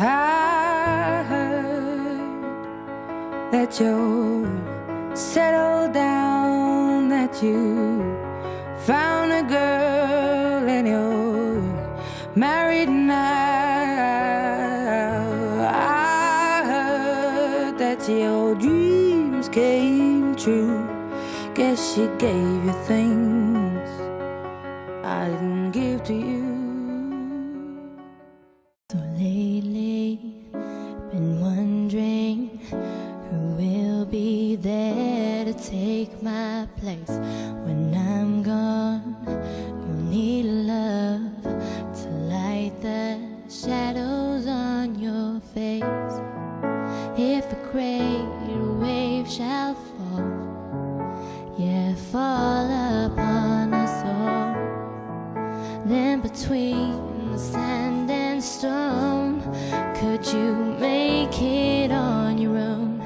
I heard that you're settled down, that you found a girl and you're married now. I heard that your dreams came true. Guess she gave you things I didn't give to you. So lately, been wondering who will be there to take my place when I'm gone. You'll need love to light the shadows on your face. If a great wave shall fall, yeah, fall upon us all, then between the sand and stone, could you make it on your own?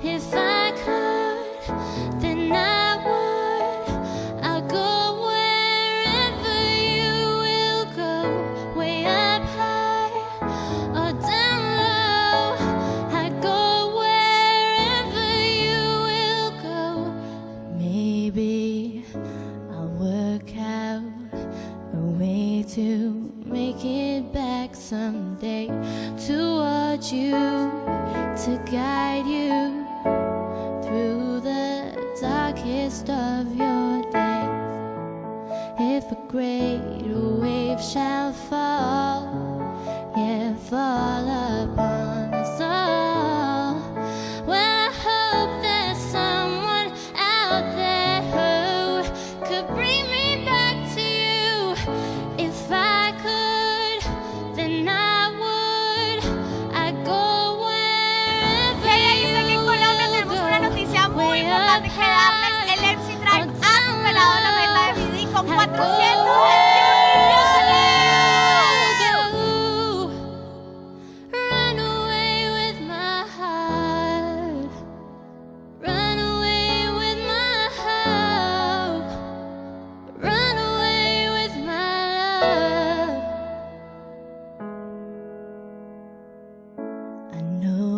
If I could, then I would. I'll go wherever you will go, way up high or down low. I go wherever you will go. Maybe I'll work out a way to make it back someday, towards you, to guide you through the darkest of your days. If a great wave shall fall, yeah, fall upon us all, well, I hope there's someone out there who could bring me back to you. If I could, then I would. I'd go wherever Dice que en Colombia tenemos una noticia muy importante que darles. El MC Drive ha superado la meta de BD con 421 Run away with my heart. Run away with my hope. Run away with my love. I know